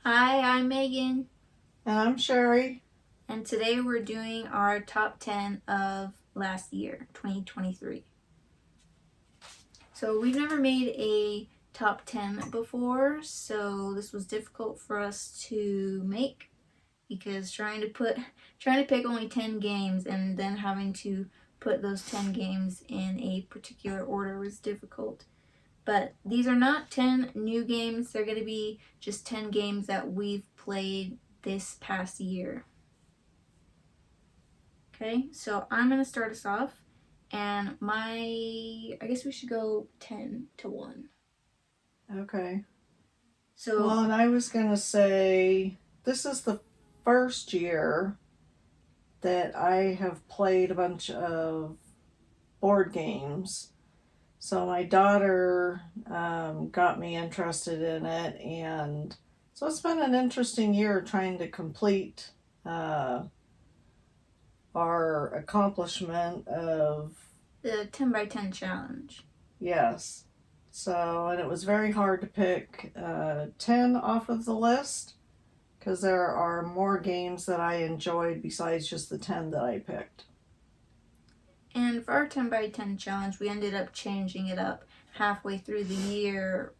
Hi, I'm Megan, And I'm Cheri. and today we're doing our top 10 of last year, 2023. So, we've never made a top 10 before, so this was difficult for us to make because trying to pick only 10 games and then having to put those 10 games in a particular order was difficult. But these are not 10 new games, they're going to be just 10 games that we've played this past year. Okay, so I'm going to start us off, and I guess we should go 10 to 1. Okay. So, Well, and I was going to say this is the first year that I have played a bunch of board games. So my daughter got me interested in it, and so it's been an interesting year trying to complete uh, our accomplishment of the 10 by 10 challenge. yes. So, and it was very hard to pick 10 off of the list because there are more games that I enjoyed besides just the 10 that I picked. And for our 10 by 10 challenge, we ended up changing it up halfway through the year.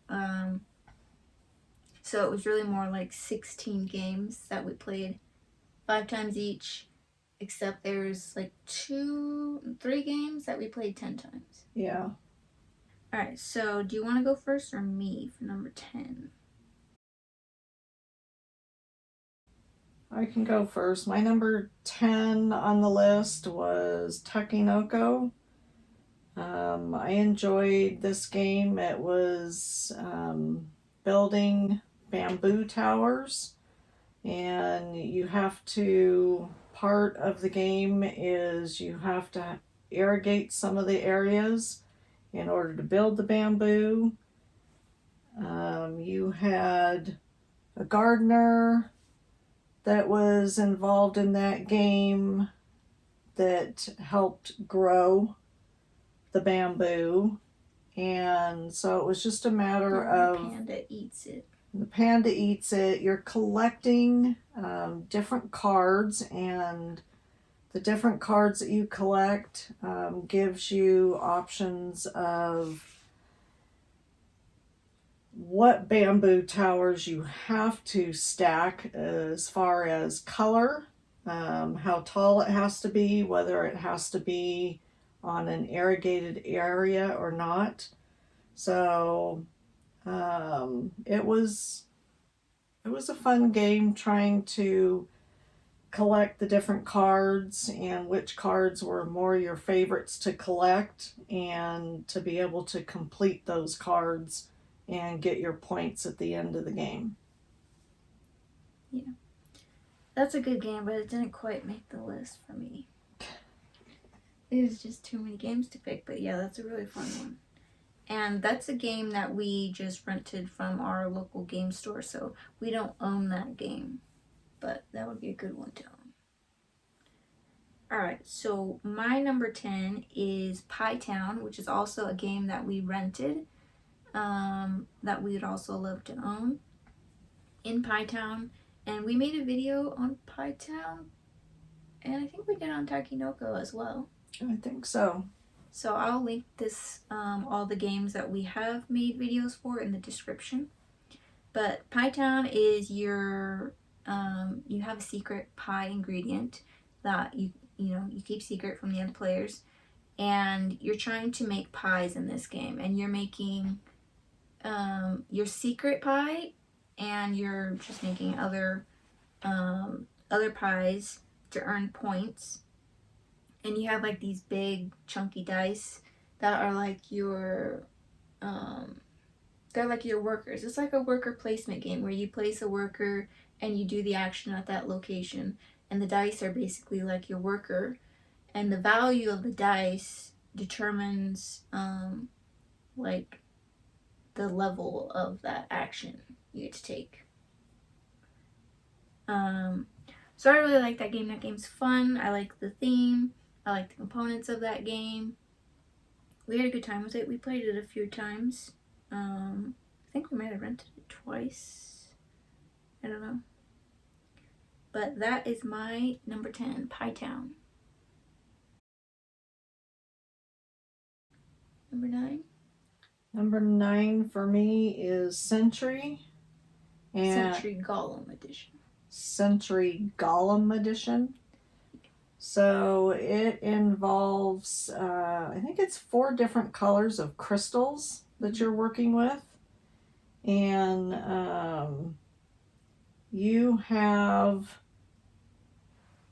So it was really more like 16 games that we played 5 times each, except there's like 3 games that we played 10 times. Yeah. Alright, so do you want to go first or me for number 10? I can go first. My number 10 on the list was Takenoko. I enjoyed this game. It was building bamboo towers, and part of the game is you have to irrigate some of the areas in order to build the bamboo. You had a gardener that was involved in that game that helped grow the bamboo. And so it was just a matter of the panda eats it. The panda eats it. You're collecting different cards, and the different cards that you collect gives you options of what bamboo towers you have to stack as far as color, how tall it has to be, whether it has to be on an irrigated area or not. So it was a fun game trying to collect the different cards and which cards were more your favorites to collect and to be able to complete those cards and get your points at the end of the game. Yeah. That's a good game, but it didn't quite make the list for me. It was just too many games to pick, but yeah, that's a really fun one. And that's a game that we just rented from our local game store, so we don't own that game, but that would be a good one to own. Alright, so my number 10 is Pie Town, which is also a game that we rented, that we would also love to own in Pie Town. And we made a video on Pie Town, and I think we did on Takenoko as well. I think so. So I'll link this, all the games that we have made videos for in the description. But Pie Town is you have a secret pie ingredient that you keep secret from the other players, and you're trying to make pies in this game, and you're making your secret pie, and you're just making other pies to earn points. And you have like these big chunky dice that are like your they're like your workers. It's like a worker placement game where you place a worker and you do the action at that location, and the dice are basically like your worker, and the value of the dice determines like the level of that action you get to take. So I really like that game. That game's fun. I like the theme. I like the components of that game. We had a good time with it. We played it a few times. I think we might have rented it twice. I don't know. But that is my number 10, Pie Town. Number 9? Number 9 for me is Century. And Century Golem Edition. Century Golem Edition. So it involves, I think it's 4 different colors of crystals that you're working with. And you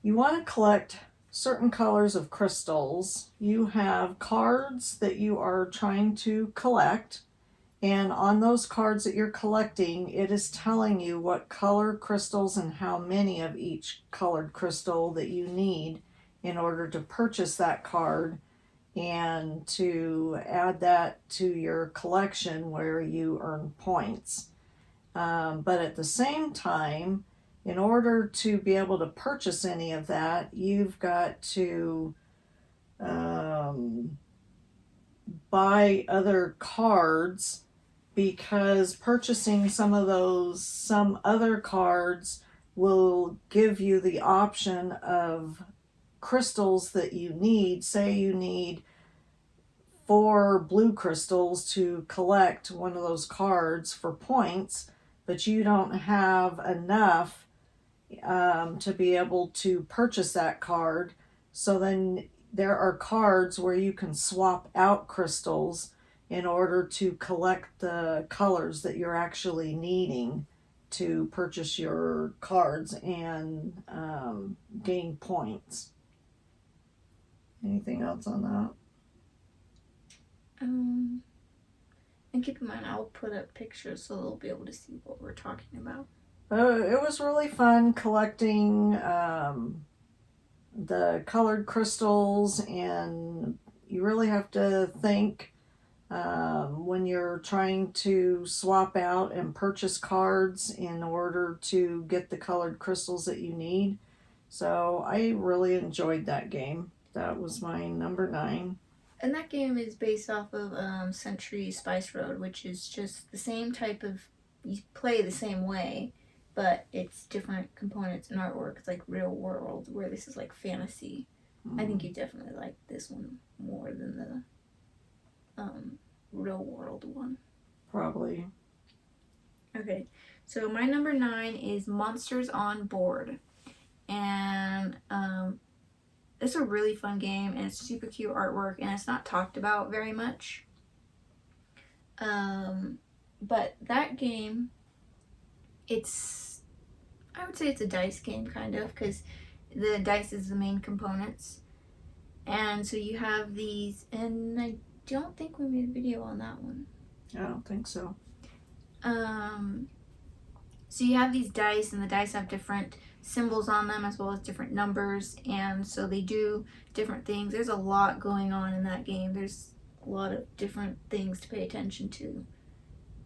want to collect certain colors of crystals. You have cards that you are trying to collect. And on those cards that you're collecting, it is telling you what color crystals and how many of each colored crystal that you need in order to purchase that card and to add that to your collection where you earn points. But at the same time, in order to be able to purchase any of that, you've got to buy other cards, because purchasing some other cards will give you the option of crystals that you need. Say you need 4 blue crystals to collect one of those cards for points, but you don't have enough to be able to purchase that card. So then there are cards where you can swap out crystals in order to collect the colors that you're actually needing to purchase your cards and gain points. Anything else on that? And keep in mind, I'll put up pictures so they'll be able to see what we're talking about. It was really fun collecting the colored crystals, and you really have to think when you're trying to swap out and purchase cards in order to get the colored crystals that you need. So I really enjoyed that game. That was my number 9. And that game is based off of Century Spice Road, which is just the same type of, you play the same way, but it's different components and artwork. It's like real world, where this is like fantasy. I think you definitely like this one more than the real world one. Probably. Okay, so my number 9 is Monsters on Board. And it's a really fun game, and it's super cute artwork, and it's not talked about very much. But that game, I would say it's a dice game, kind of, because the dice is the main components. And so you have these, and I don't think we made a video on that one. I don't think so. So you have these dice, and the dice have different symbols on them as well as different numbers, and so they do different things. There's a lot going on in that game. There's a lot of different things to pay attention to.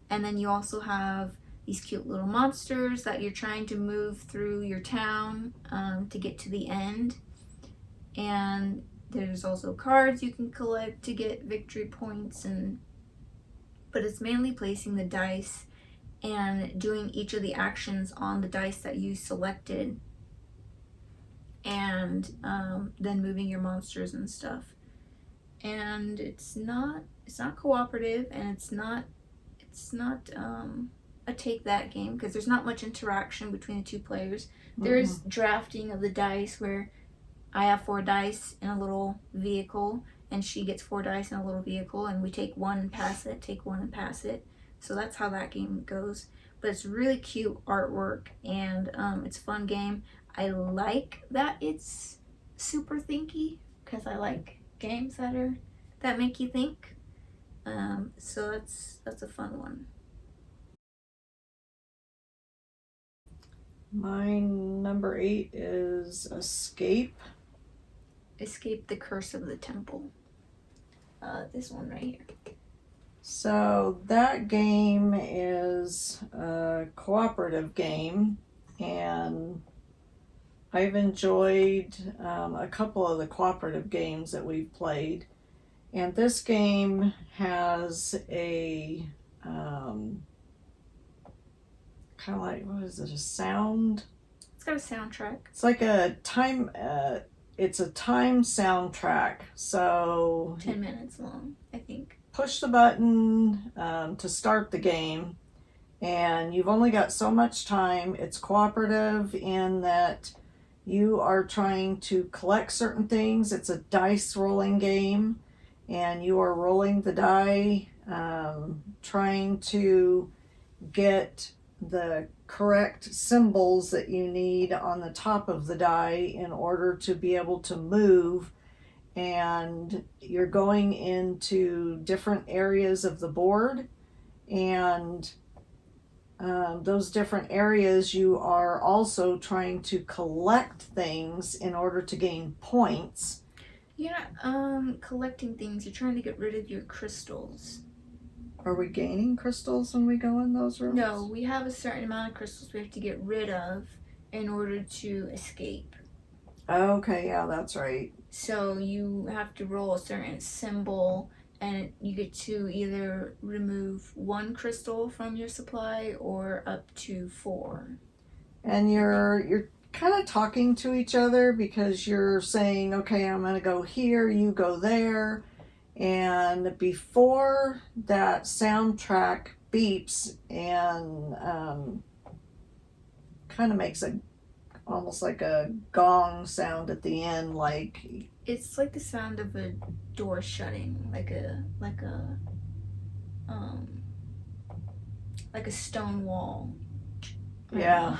And then you also have these cute little monsters that you're trying to move through your town to get to the end. And there's also cards you can collect to get victory points, but it's mainly placing the dice and doing each of the actions on the dice that you selected, and then moving your monsters and stuff. And it's not cooperative, and it's not a take that game, because there's not much interaction between the 2 players. There's drafting of the dice, where I have 4 dice in a little vehicle, and she gets 4 dice in a little vehicle, and we take one and pass it, take one and pass it. So that's how that game goes. But it's really cute artwork, and it's a fun game. I like that it's super thinky, because I like games that make you think. So that's a fun one. My number 8 is Escape. Escape the Curse of the Temple. This one right here. So that game is a cooperative game, and I've enjoyed a couple of the cooperative games that we've played. And this game has a kind of like, what is it, a sound? It's got a soundtrack. It's like a time, it's a time soundtrack. So 10 minutes long, I think. Push the button to start the game, and you've only got so much time. It's cooperative in that you are trying to collect certain things. It's a dice rolling game, and you are rolling the die, trying to get the correct symbols that you need on the top of the die in order to be able to move. And you're going into different areas of the board, and those different areas you are also trying to collect things in order to gain points. You're not collecting things, you're trying to get rid of your crystals. Are we gaining crystals when we go in those rooms? No, we have a certain amount of crystals we have to get rid of in order to escape. Okay, yeah, that's right. So you have to roll a certain symbol, and you get to either remove 1 crystal from your supply or up to 4. And you're kind of talking to each other because you're saying, okay, I'm going to go here, you go there. And before that soundtrack beeps and kind of makes almost like a gong sound at the end, like it's like the sound of a door shutting, like a stone wall. Yeah.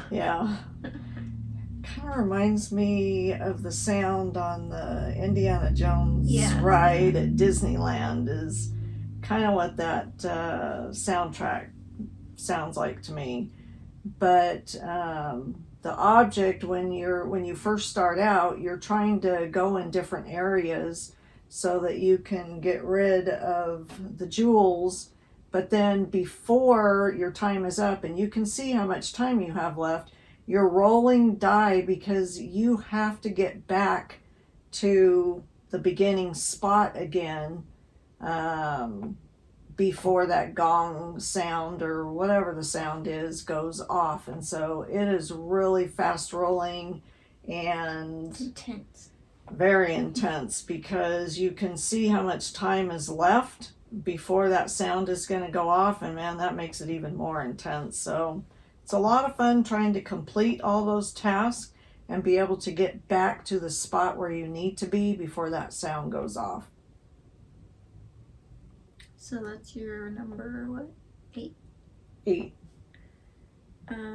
Kind of reminds me of the sound on the Indiana Jones ride at Disneyland. Is kind of what that soundtrack sounds like to me. But the object, when you first start out, you're trying to go in different areas so that you can get rid of the jewels. But then before your time is up, and you can see how much time you have left, you're rolling die because you have to get back to the beginning spot again before that gong sound or whatever the sound is goes off. And so it is really fast rolling and intense. Very intense, because you can see how much time is left before that sound is going to go off, and man, that makes it even more intense. So it's a lot of fun trying to complete all those tasks and be able to get back to the spot where you need to be before that sound goes off. So that's your number, what? 8? 8.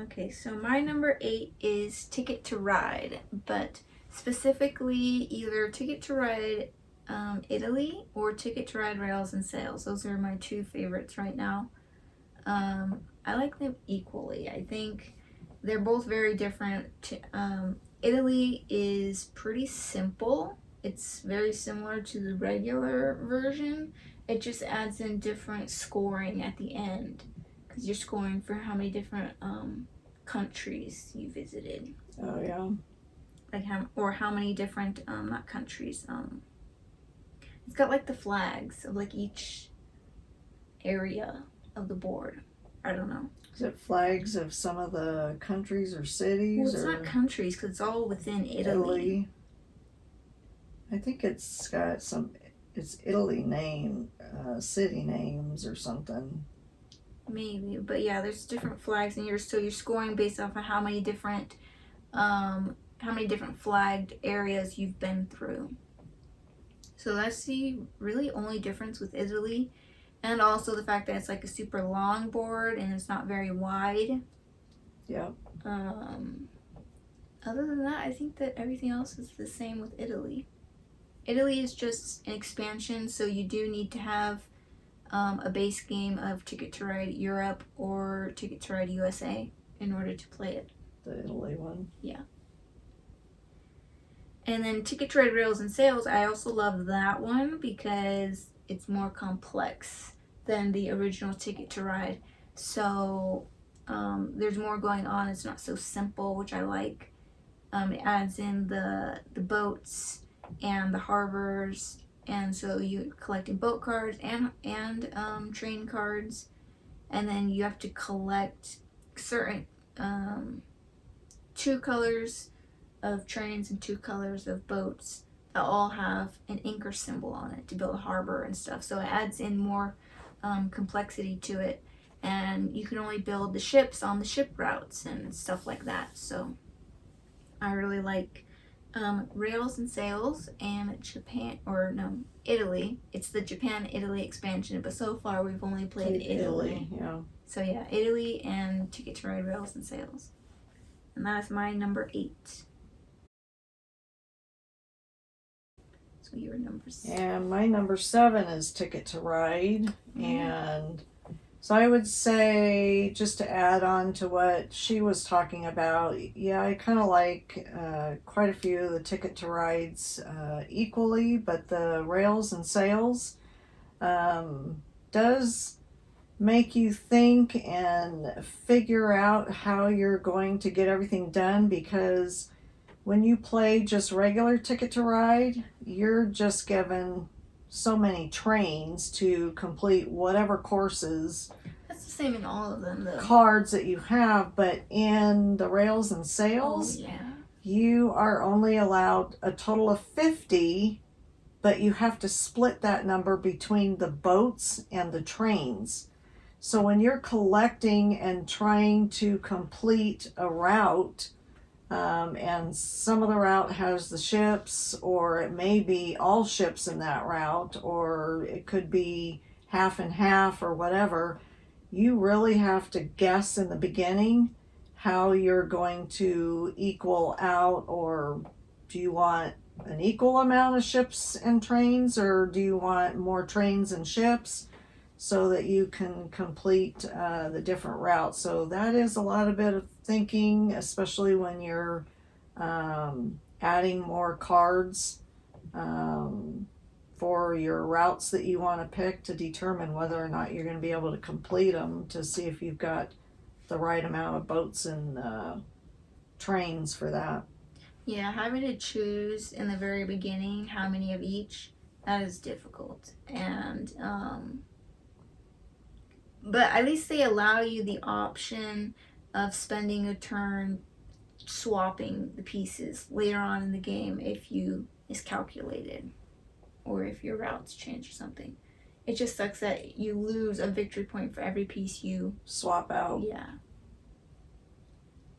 Okay, so my number 8 is Ticket to Ride, but specifically either Ticket to Ride Italy or Ticket to Ride Rails and Sails. Those are my 2 favorites right now. I like them equally. I think they're both very different. Italy is pretty simple. It's very similar to the regular version. It just adds in different scoring at the end, because you're scoring for how many different countries you visited. Oh yeah. Like how many different not countries. It's got like the flags of like each area of the board. I don't know. Is it flags of some of the countries or cities? Well, it's not countries because it's all within Italy. I think it's got it's Italy name, city names or something. Maybe, but yeah, there's different flags, and you're scoring based off of how many different flagged areas you've been through. So that's the really only difference with Italy. And also the fact that it's like a super long board and it's not very wide. Yeah. Other than that, I think that everything else is the same with Italy. Italy is just an expansion, so you do need to have a base game of Ticket to Ride Europe or Ticket to Ride USA in order to play it. The Italy one. Yeah. And then Ticket to Ride Rails and Sails, I also love that one because it's more complex than the original Ticket to Ride. So there's more going on. It's not so simple, which I like. It adds in the boats and the harbors, and so you're collecting boat cards and train cards, and then you have to collect certain 2 colors of trains and 2 colors of boats that all have an anchor symbol on it to build a harbor and stuff. So it adds in more complexity to it. And you can only build the ships on the ship routes and stuff like that. So I really like Rails and Sails and Japan, or no, Italy. It's the Japan-Italy expansion, but so far we've only played Italy. Yeah. So yeah, Italy and Ticket to Ride Rails and Sails. And that is my number 8. So your number 7. And my number 7 is Ticket to Ride. And so I would say, just to add on to what she was talking about, yeah, I kind of like quite a few of the Ticket to Rides equally, but the Rails and Sails does make you think and figure out how you're going to get everything done, because when you play just regular Ticket to Ride, you're just given so many trains to complete whatever courses. That's the same in all of them, though. Cards that you have, but in the Rails and Sails, you are only allowed a total of 50, but you have to split that number between the boats and the trains. So when you're collecting and trying to complete a route, and some of the route has the ships, or it may be all ships in that route, or it could be half and half or whatever, you really have to guess in the beginning how you're going to equal out, or do you want an equal amount of ships and trains, or do you want more trains and ships, so that you can complete the different routes. So that is a lot of bit of thinking, especially when you're adding more cards for your routes that you want to pick, to determine whether or not you're going to be able to complete them, to see if you've got the right amount of boats and trains for that. Yeah, having to choose in the very beginning how many of each, that is difficult. And but at least they allow you the option of spending a turn swapping the pieces later on in the game if you miscalculated, or if your routes change or something. It just sucks that you lose a victory point for every piece you swap out. Yeah.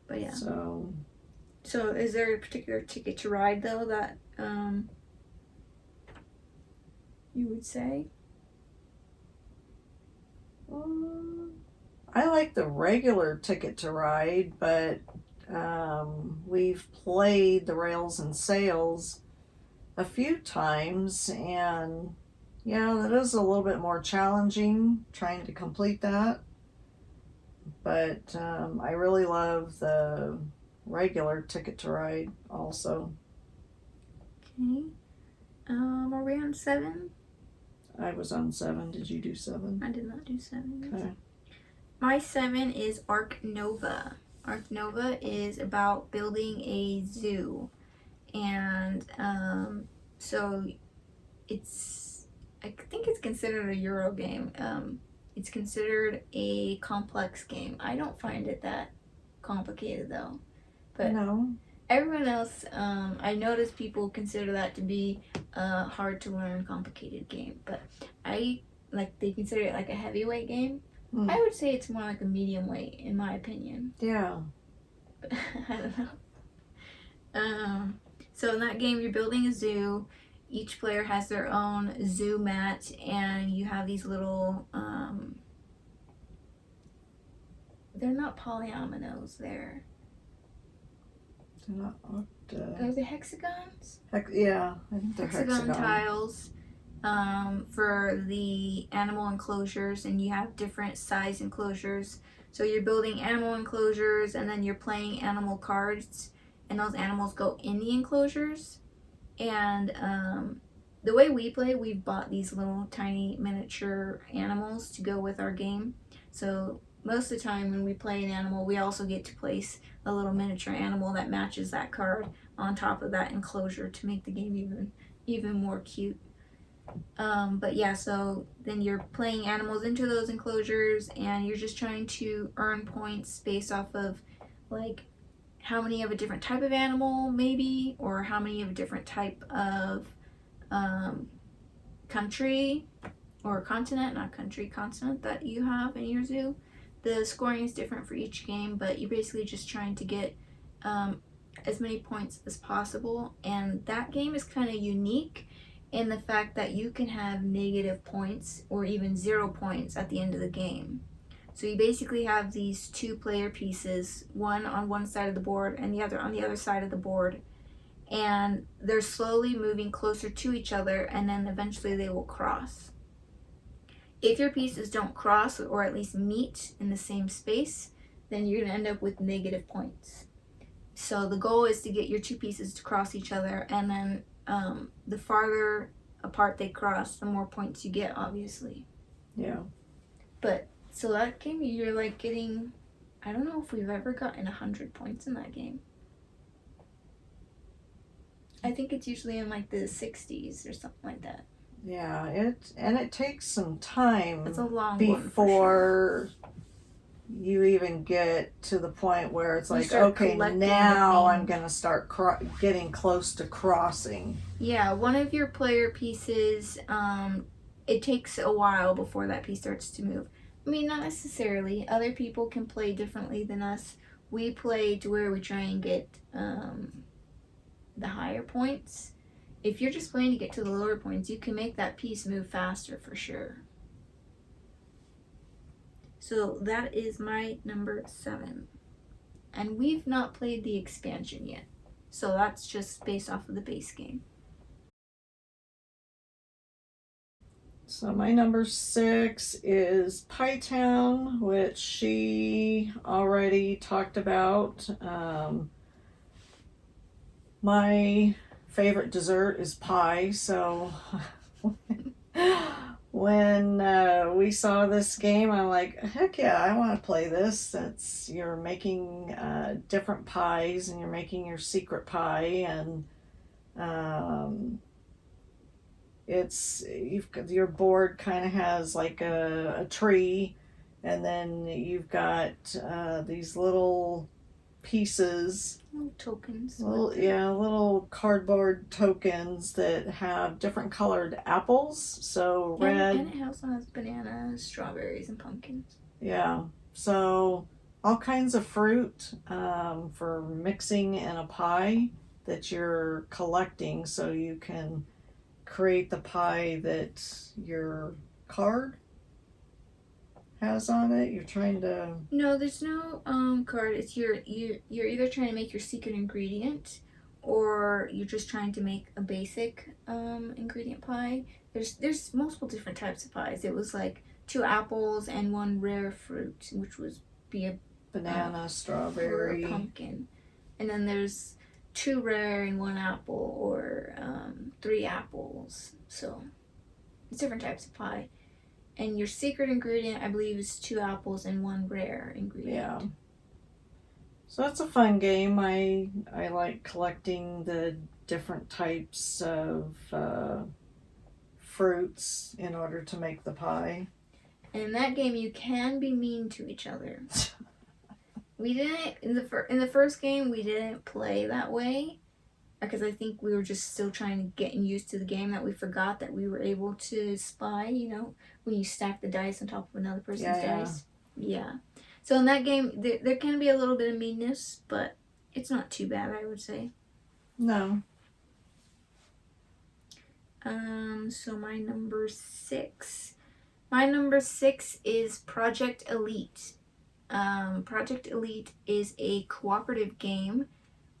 But yeah. So is there a particular Ticket to Ride, though, that you would say? I like the regular Ticket to Ride, but we've played the Rails and Sails a few times, and yeah, that is a little bit more challenging trying to complete that. But I really love the regular Ticket to Ride also. Okay. Are we on 7? I was on 7. Did you do 7? I did not do 7. Okay. My 7 is Ark Nova. Ark Nova is about building a zoo. And so it's, I think it's considered a Euro game. It's considered a complex game. I don't find it that complicated, though. But no. Everyone else, I notice people consider that to be a hard to learn, complicated game. But they consider it like a heavyweight game. I would say it's more like a medium weight, in my opinion. Yeah. But, I don't know. So in that game, you're building a zoo. Each player has their own zoo mat, and you have these little, they're not polyominoes, they're not Are they hexagons? Yeah, I think they're hexagon tiles for the animal enclosures, and you have different size enclosures. So you're building animal enclosures, and then you're playing animal cards, and those animals go in the enclosures. And the way we play, we've bought these little tiny miniature animals to go with our game. So most of the time when we play an animal, we also get to place a little miniature animal that matches that card on top of that enclosure to make the game even more cute. But yeah, so then you're playing animals into those enclosures, and you're just trying to earn points based off of like how many of a different type of animal maybe, or how many of a different type of country or continent, not country, continent that you have in your zoo. The scoring is different for each game, but you're basically just trying to get as many points as possible. And that game is kind of unique in the fact that you can have negative points or even 0 points at the end of the game. So you basically have these 2 player pieces, one on one side of the board and the other on the other side of the board. And they're slowly moving closer to each other, and then eventually they will cross. If your pieces don't cross or at least meet in the same space, then you're going to end up with negative points. So the goal is to get your 2 pieces to cross each other, and then the farther apart they cross, the more points you get, obviously. Yeah. But so that game, you're like getting, I don't know if we've ever gotten 100 points in that game. I think it's usually in like the 60s or something like that. Yeah, it takes some time. It's a long before you even get to the point where it's like, okay, collecting now I'm gonna start getting close to crossing. Yeah, one of your player pieces, it takes a while before that piece starts to move. I mean, not necessarily. Other people can play differently than us. We play to where we try and get the higher points. If you're just playing to get to the lower points, you can make that piece move faster for sure. So that is my number 7. And we've not played the expansion yet. So that's just based off of the base game. So my number 6 is Pie Town, which she already talked about. My favorite dessert is pie, so when we saw this game, I'm like, heck yeah, I want to play this, since you're making different pies and you're making your secret pie, and your board kind of has like a tree, and then you've got these little pieces, little tokens, little cardboard tokens that have different colored apples. So red, and it also has bananas, strawberries, and pumpkins. Yeah, so all kinds of fruit for mixing in a pie that you're collecting, so you can create the pie that your card has on it. You're trying to... No, there's no card. It's you're either trying to make your secret ingredient, or you're just trying to make a basic ingredient pie. There's multiple different types of pies. It was like 2 apples and 1 rare fruit, which would be a banana, strawberry, or a pumpkin, and then there's 2 rare and 1 apple, or 3 apples. So it's different types of pie. And your secret ingredient, I believe, is 2 apples and 1 rare ingredient. Yeah. So that's a fun game. I like collecting the different types of fruits in order to make the pie. And in that game, you can be mean to each other. We didn't in the first game. We didn't play that way, because I think we were just still trying to get used to the game, that we forgot that we were able to spy, when you stack the dice on top of another person's dice. Yeah. So in that game, there can be a little bit of meanness, but it's not too bad, I would say. No. So my number 6. My number 6 is Project Elite. Project Elite is a cooperative game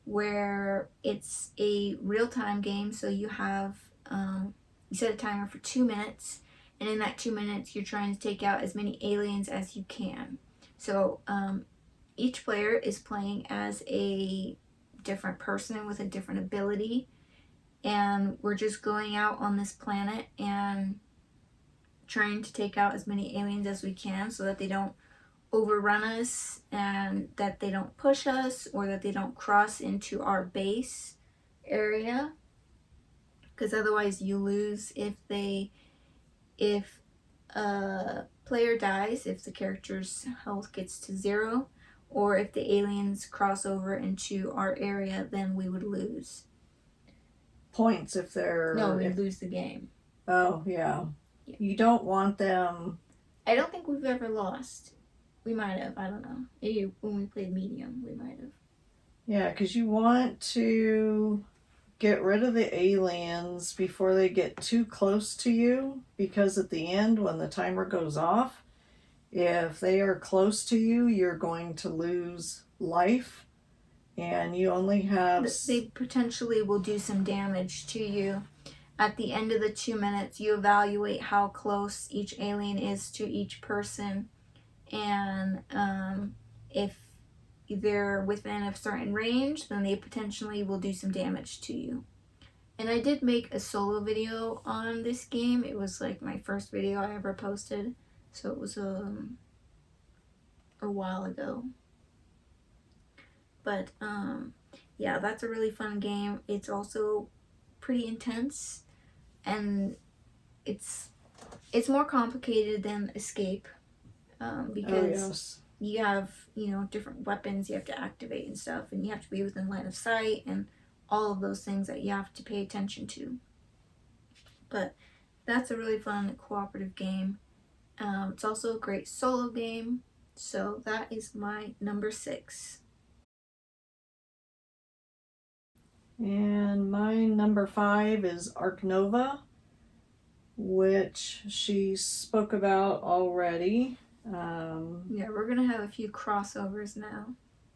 where it's a real-time game, so you have you set a timer for 2 minutes, and in that 2 minutes you're trying to take out as many aliens as you can. So each player is playing as a different person with a different ability, and we're just going out on this planet and trying to take out as many aliens as we can, so that they don't overrun us, and that they don't push us, or that they don't cross into our base area, because otherwise you lose if a player dies, if the character's health gets to 0, or if the aliens cross over into our area, then we would lose. Points if they're... No, we lose the game. Oh, yeah. You don't want them... I don't think we've ever lost. We might have. I don't know. Maybe when we played medium, we might have. Yeah, because you want to get rid of the aliens before they get too close to you, because at the end, when the timer goes off, if they are close to you, you're going to lose life, and you only have... They potentially will do some damage to you. At the end of the 2 minutes, you evaluate how close each alien is to each person, and if they're within a certain range, then they potentially will do some damage to you. And I did make a solo video on this game. It was like my first video I ever posted, so it was a while ago. But yeah, that's a really fun game. It's also pretty intense, and it's more complicated than Escape, because you have, you know, different weapons you have to activate and stuff, and you have to be within line of sight and all of those things that you have to pay attention to. But that's a really fun cooperative game. It's also a great solo game, so that is my number 6. And my number 5 is Ark Nova, which she spoke about already. Yeah, we're gonna have a few crossovers now.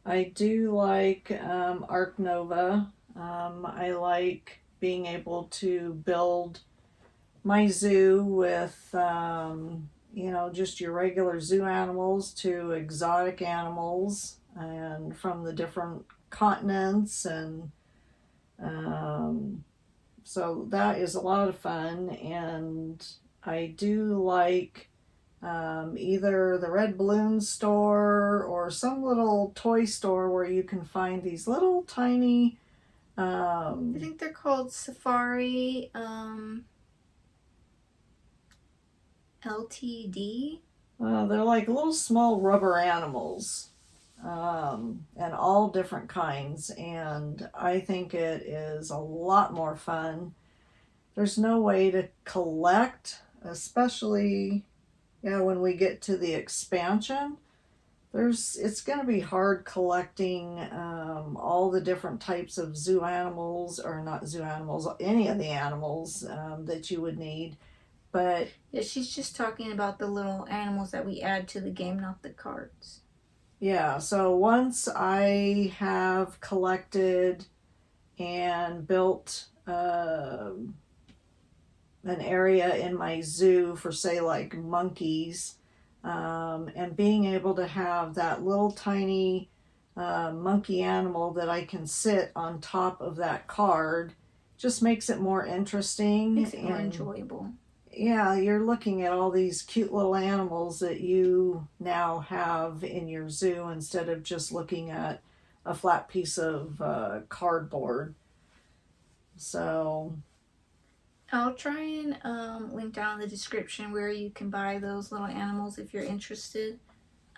I do like Ark Nova. I like being able to build my zoo with, you know, just your regular zoo animals to exotic animals, and from the different continents, and so that is a lot of fun. And I do like either the Red Balloon store or some little toy store where you can find these little tiny... I think they're called Safari LTD. They're like little small rubber animals, and all different kinds, and I think it is a lot more fun. There's no way to collect, especially when we get to the expansion. It's going to be hard collecting all the different types of zoo animals, or not zoo animals, any of the animals that you would need. But yeah, she's just talking about the little animals that we add to the game, not the cards. Yeah, so once I have collected and built an area in my zoo for, say, like monkeys, and being able to have that little tiny monkey animal that I can sit on top of that card just makes it more interesting. Makes it more enjoyable. Yeah, you're looking at all these cute little animals that you now have in your zoo, instead of just looking at a flat piece of cardboard. So I'll try and link down in the description where you can buy those little animals if you're interested.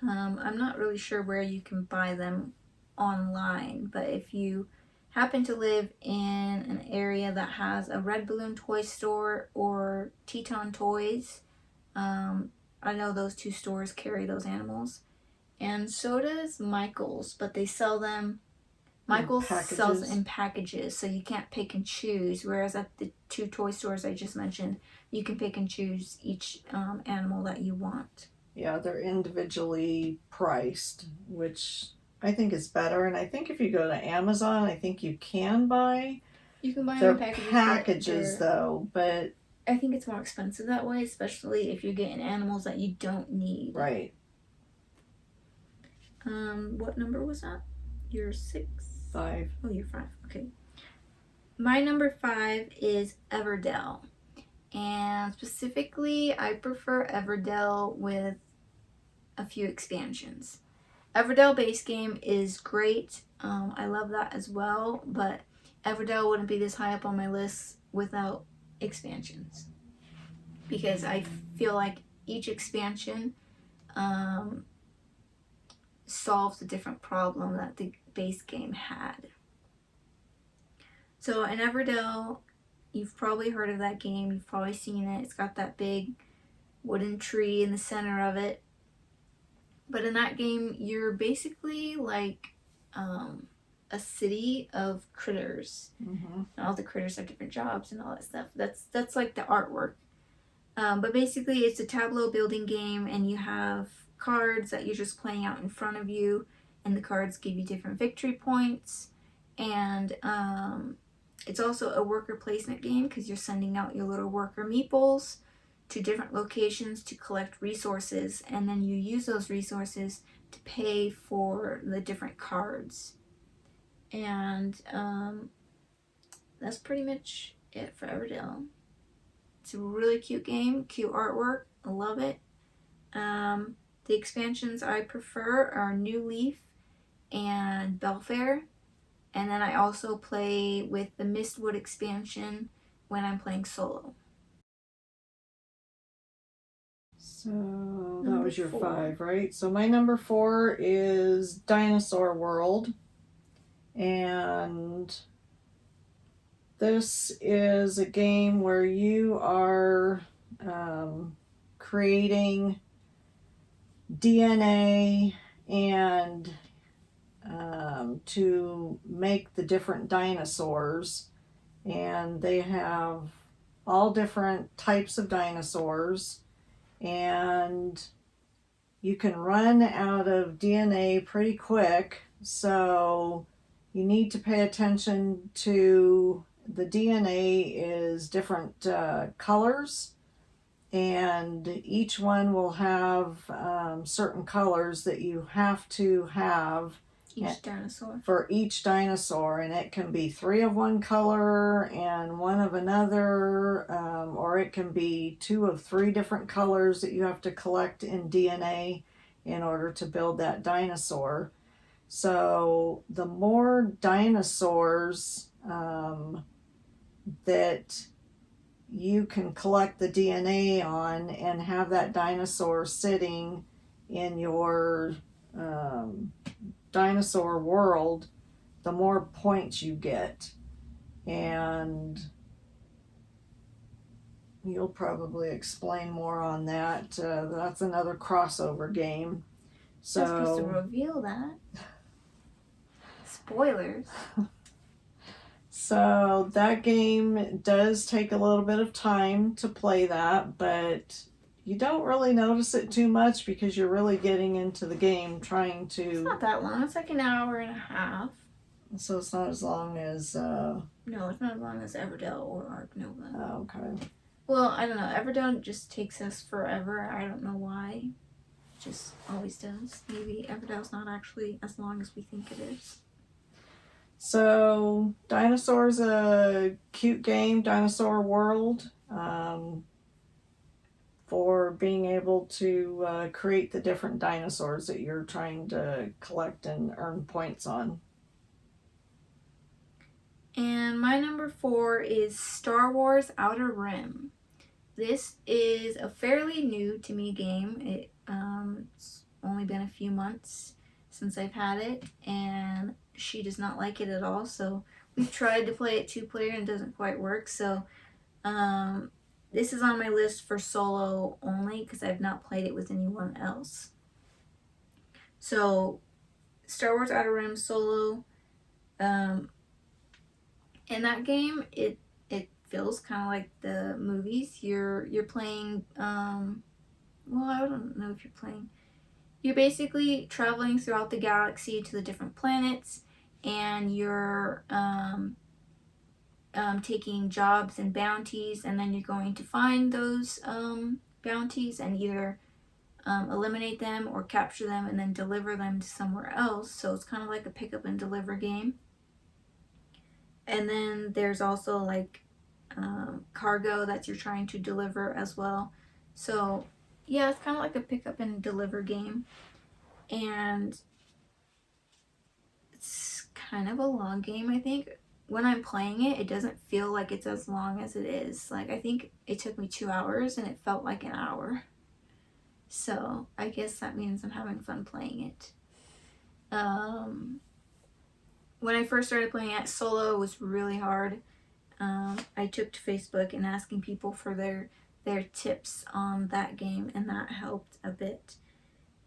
I'm not really sure where you can buy them online, but if you happen to live in an area that has a Red Balloon toy store or Teton Toys, I know those two stores carry those animals, and so does Michael's, but they sell them... Michael's sells in packages, so you can't pick and choose, whereas at the two toy stores I just mentioned, you can pick and choose each animal that you want. Yeah, they're individually priced, which I think is better. And I think if you go to Amazon, I think you can buy... You can buy their them in packages, though, but... I think it's more expensive that way, especially if you're getting animals that you don't need. Right. What number was that? You're 6? 5. Oh, you're 5. Okay. My number 5 is Everdell. And specifically, I prefer Everdell with a few expansions. Everdell base game is great. I love that as well. But Everdell wouldn't be this high up on my list without expansions. Because I feel like each expansion solves a different problem that the base game had. So in Everdell, you've probably heard of that game, you've probably seen it. It's got that big wooden tree in the center of it. But in that game, you're basically like a city of critters. Mm-hmm. And all the critters have different jobs and all that stuff. That's like the artwork. But basically, it's a tableau building game, and you have cards that you're just playing out in front of you, and the cards give you different victory points. And it's also a worker placement game because you're sending out your little worker meeples to different locations to collect resources, and then you use those resources to pay for the different cards. And that's pretty much it for Everdell. It's a really cute game, cute artwork. I love it. The expansions I prefer are New Leaf and Belfair. And then I also play with the Mistwood expansion when I'm playing solo. So that was your 5, right? So my number 4 is Dinosaur World. And this is a game where you are creating DNA and to make the different dinosaurs. And they have all different types of dinosaurs. And you can run out of DNA pretty quick. So you need to pay attention to the DNA is different colors, and each one will have certain colors that you have to have each dinosaur for each dinosaur, and it can be 3 of one color and 1 of another, or it can be 2 of 3 different colors that you have to collect in DNA in order to build that dinosaur. So the more dinosaurs that you can collect the DNA on and have that dinosaur sitting in your dinosaur world, the more points you get. And you'll probably explain more on that. That's another crossover game. So I'm supposed to reveal that. Spoilers. So that game does take a little bit of time to play that, but you don't really notice it too much because you're really getting into the game trying to... It's not that long. It's like an hour and a half. So it's not as long as... No, it's not as long as Everdell or Ark Nova. Oh, okay. Well, I don't know. Everdell just takes us forever. I don't know why. It just always does. Maybe Everdell's not actually as long as we think it is. So, Dinosaur's a cute game, Dinosaur World, for being able to create the different dinosaurs that you're trying to collect and earn points on. And my number 4 is Star Wars Outer Rim. This is a fairly new to me game. It's only been a few months since I've had it, and she does not like it at all, so we've tried to play it 2-player and it doesn't quite work. So this is on my list for solo only because I've not played it with anyone else. So Star Wars Outer Rim solo, in that game it feels kind of like the movies. You're playing well, I don't know if you're playing. You're basically traveling throughout the galaxy to the different planets, and you're taking jobs and bounties, and then you're going to find those bounties and either eliminate them or capture them and then deliver them to somewhere else. So it's kind of like a pick up and deliver game. And then there's also like cargo that you're trying to deliver as well. So yeah, it's kind of like a pick up and deliver game. And it's kind of a long game, I think. When I'm playing it, it doesn't feel like it's as long as it is. Like, I think it took me 2 hours and it felt like an hour. So I guess that means I'm having fun playing it. When I first started playing it, solo was really hard. I took to Facebook and asking people for their tips on that game, and that helped a bit.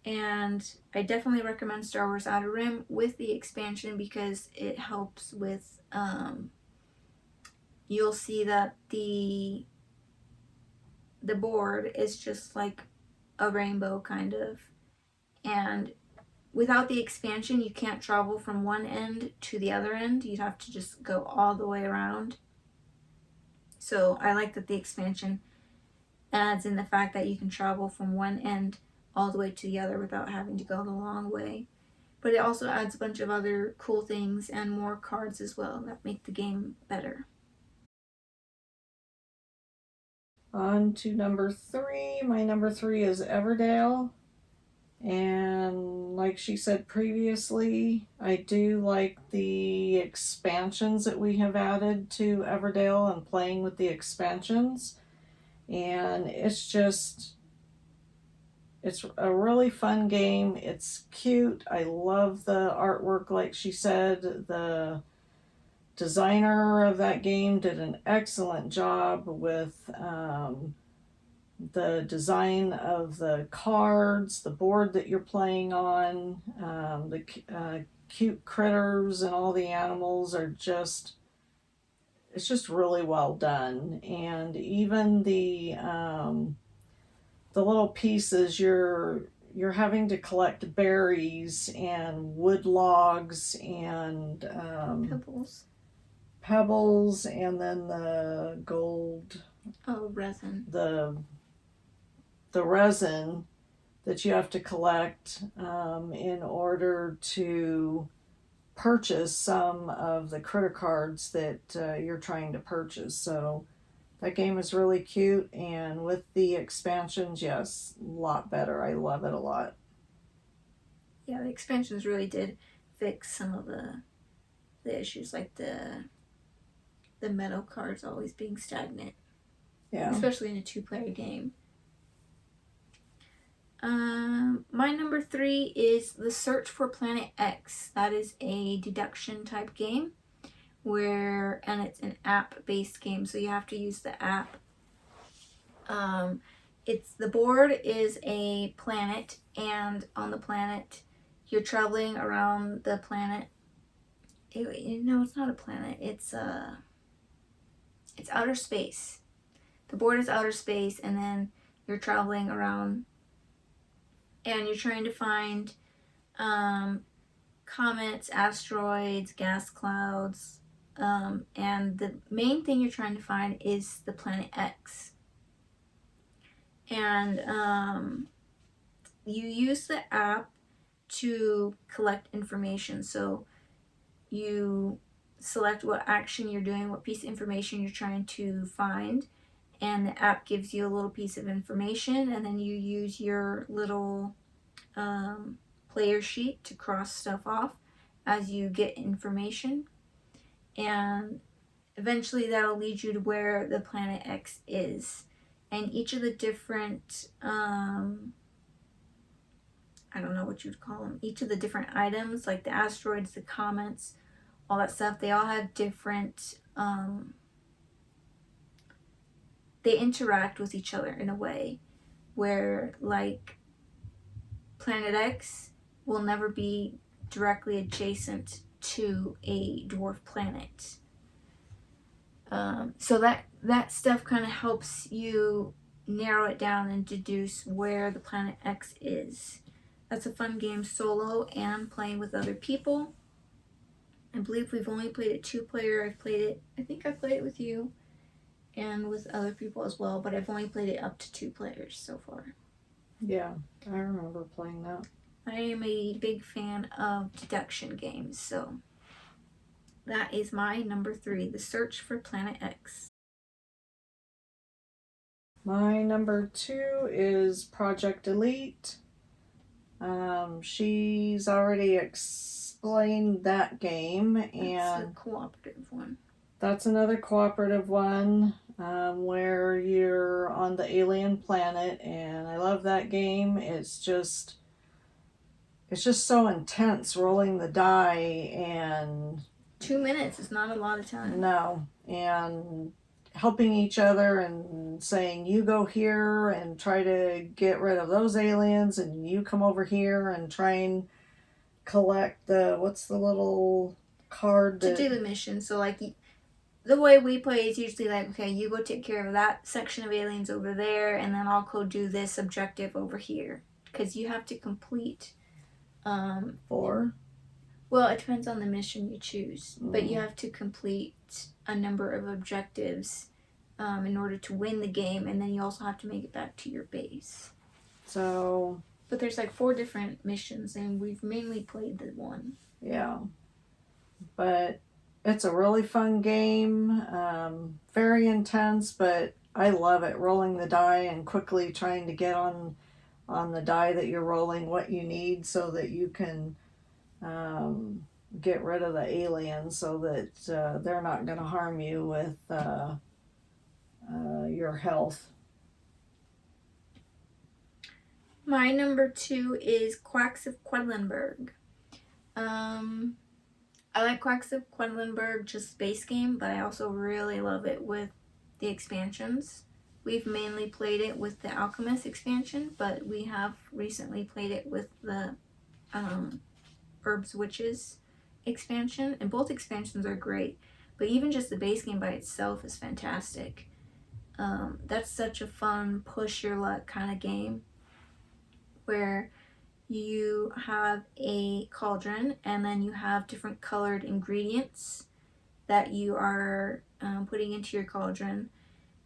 And I definitely recommend Star Wars Outer Rim with the expansion because it helps with, you'll see that the board is just like a rainbow kind of, and without the expansion you can't travel from one end to the other end. You'd have to just go all the way around. So I like that the expansion adds in the fact that you can travel from one end all the way to the other without having to go the long way. But it also adds a bunch of other cool things and more cards as well that make the game better. On to number 3. My number 3 is Everdell. And like she said previously, I do like the expansions that we have added to Everdell and playing with the expansions. And it's a really fun game. It's cute. I love the artwork, like she said. The designer of that game did an excellent job with the design of the cards, the board that you're playing on, the cute critters and all the animals are just, it's just really well done. And even the little pieces, you're having to collect berries and wood logs and pebbles, and then the gold, resin, the resin that you have to collect in order to purchase some of the critter cards that you're trying to purchase. So that game is really cute, and with the expansions, yes, a lot better. I love it a lot. Yeah, the expansions really did fix some of the issues, like the metal cards always being stagnant. Yeah. Especially in a 2-player game. My number 3 is The Search for Planet X. That is a deduction type game and it's an app-based game, so you have to use the app. The board is a planet, and on the planet you're traveling around the planet. No, it's not a planet. It's outer space. The board is outer space, and then you're traveling around and you're trying to find comets, asteroids, gas clouds, and the main thing you're trying to find is the planet X. And you use the app to collect information. So you select what action you're doing, what piece of information you're trying to find, and the app gives you a little piece of information, and then you use your little player sheet to cross stuff off as you get information, and eventually that'll lead you to where the planet X is. And each of the different I don't know what you'd call them, each of the different items, like the asteroids, the comets, all that stuff, they all have different they interact with each other in a way where, like, Planet X will never be directly adjacent to a dwarf planet. So that stuff kind of helps you narrow it down and deduce where the Planet X is. That's a fun game solo and playing with other people. I believe we've only played it 2-player. I think I played it with you and with other people as well, but I've only played it up to 2 players so far. Yeah, I remember playing that. I am a big fan of deduction games, so that is my number 3, The Search for Planet X. My number 2 is Project Elite. She's already explained that game, and that's a cooperative one. That's another cooperative one where you're on the alien planet, and I love that game. It's just it's just so intense rolling the die and 2 minutes is not a lot of time. no, and helping each other and saying you go here and try to get rid of those aliens and you come over here and try and collect what's the little card to do the mission. So like the way we play is usually like, okay, you go take care of that section of aliens over there, and then I'll go do this objective over here, because you have to complete 4. Well, it depends on the mission you choose, but you have to complete a number of objectives in order to win the game, and then you also have to make it back to your base. So, but there's like 4 different missions, and we've mainly played the one. Yeah, but it's a really fun game, very intense, but I love it. Rolling the die and quickly trying to get on the die that you're rolling what you need so that you can get rid of the aliens so that they're not going to harm you with your health. My number 2 is Quacks of Quedlinburg. I like Quacks of Quedlinburg, just base game, but I also really love it with the expansions. We've mainly played it with the Alchemist expansion, but we have recently played it with the Herbs Witches expansion, and both expansions are great, but even just the base game by itself is fantastic. That's such a fun push your luck kind of game where you have a cauldron and then you have different colored ingredients that you are putting into your cauldron,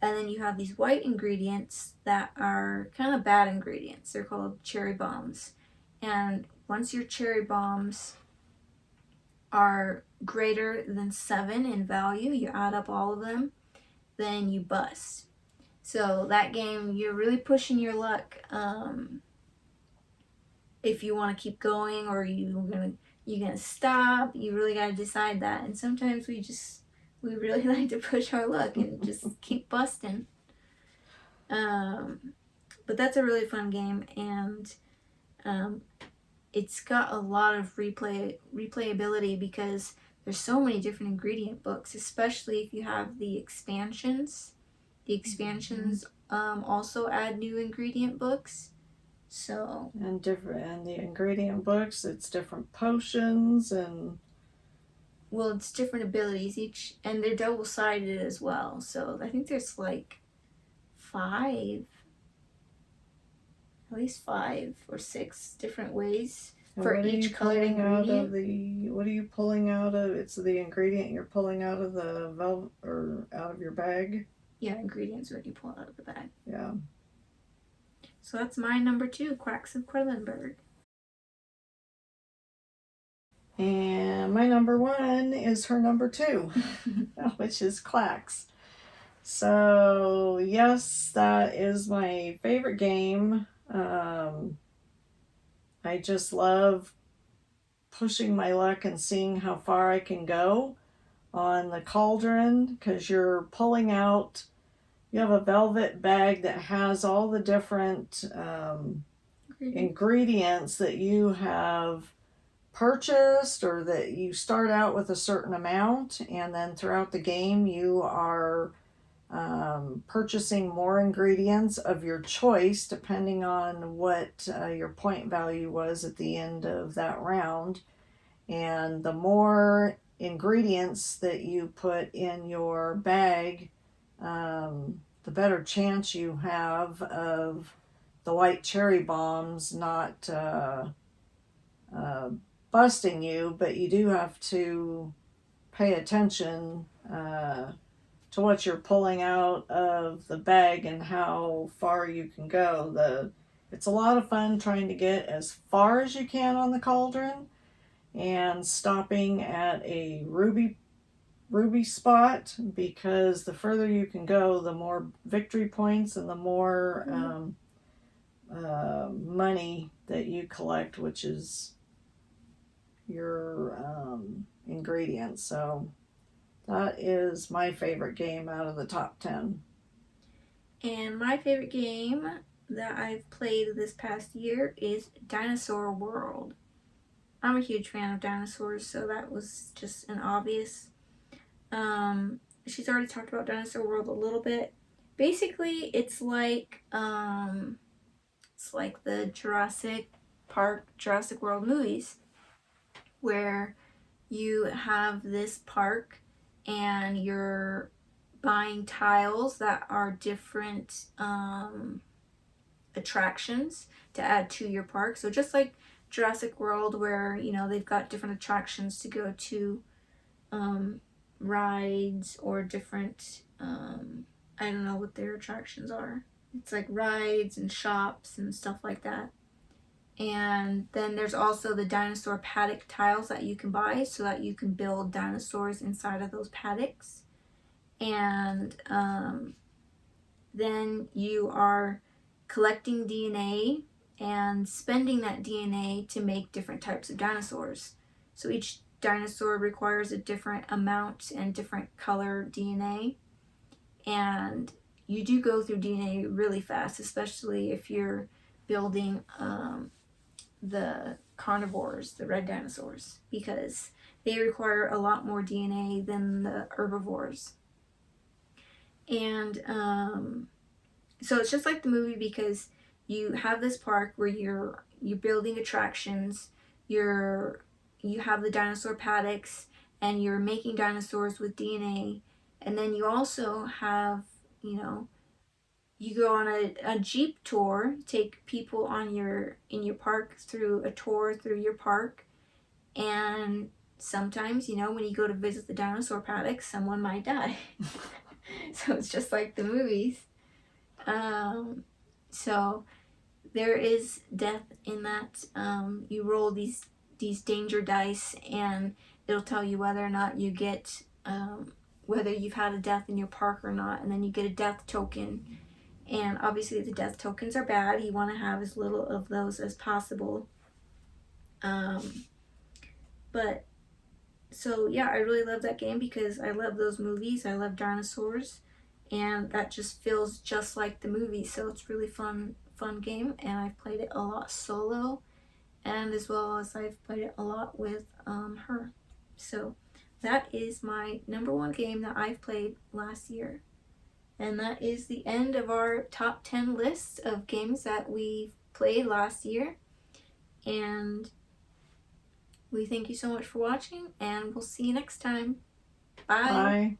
and then you have these white ingredients that are kind of bad ingredients. They're called cherry bombs, and once your cherry bombs are greater than 7 in value, you add up all of them, then you bust. So that game, you're really pushing your luck if you want to keep going or you're gonna stop. You really got to decide that. And sometimes we really like to push our luck and just keep busting. But that's a really fun game, and it's got a lot of replayability because there's so many different ingredient books, especially if you have the expansions. The expansions also add new ingredient books. So and the ingredient books, it's different potions and it's different abilities each, and they're double-sided as well. So I think there's like 5, at least 5 or 6 different ways for each colored ingredient. What are you pulling out of? It's the ingredient you're pulling out of the velvet or out of your bag. Yeah, ingredients already pulled out of the bag. Yeah. So that's my number 2, Quacks of Quedlinburg. And my number 1 is her number 2, which is Quacks. So, yes, that is my favorite game. I just love pushing my luck and seeing how far I can go on the cauldron, because you're pulling out. You have a velvet bag that has all the different ingredients that you have purchased or that you start out with a certain amount, and then throughout the game you are purchasing more ingredients of your choice depending on what your point value was at the end of that round. And the more ingredients that you put in your bag, the better chance you have of the white cherry bombs not busting you, but you do have to pay attention to what you're pulling out of the bag and how far you can go. It's a lot of fun trying to get as far as you can on the cauldron and stopping at a ruby spot, because the further you can go, the more victory points and the more money that you collect, which is your ingredients. So that is my favorite game out of the top 10. And my favorite game that I've played this past year is Dinosaur World. I'm a huge fan of dinosaurs, so that was just an obvious. She's already talked about Dinosaur World a little bit. Basically, it's like the Jurassic Park, Jurassic World movies, where you have this park and you're buying tiles that are different attractions to add to your park. So just like Jurassic World, where they've got different attractions to go to, rides or different I don't know what their attractions are. It's like rides and shops and stuff like that. And then there's also the dinosaur paddock tiles that you can buy so that you can build dinosaurs inside of those paddocks. And then you are collecting DNA and spending that DNA to make different types of dinosaurs. So each dinosaur requires a different amount and different color DNA. And you do go through DNA really fast, especially if you're building the carnivores, the red dinosaurs, because they require a lot more DNA than the herbivores. And so it's just like the movie, because you have this park where you're building attractions, you have the dinosaur paddocks, and you're making dinosaurs with DNA, and then you also have, you go on a Jeep tour, take people in your park through a tour through your park, and sometimes, when you go to visit the dinosaur paddock, someone might die. So it's just like the movies. So there is death in that. You roll these danger dice, and it'll tell you whether or not you get whether you've had a death in your park or not, and then you get a death token. And obviously the death tokens are bad. You want to have as little of those as possible. But so yeah, I really love that game because I love those movies. I love dinosaurs, and that just feels just like the movie. So it's really fun game, and I've played it a lot solo, and as well as I've played it a lot with her. So that is my number one game that I've played last year. And that is the end of our top 10 list of games that we played last year. And we thank you so much for watching, and we'll see you next time. Bye. Bye.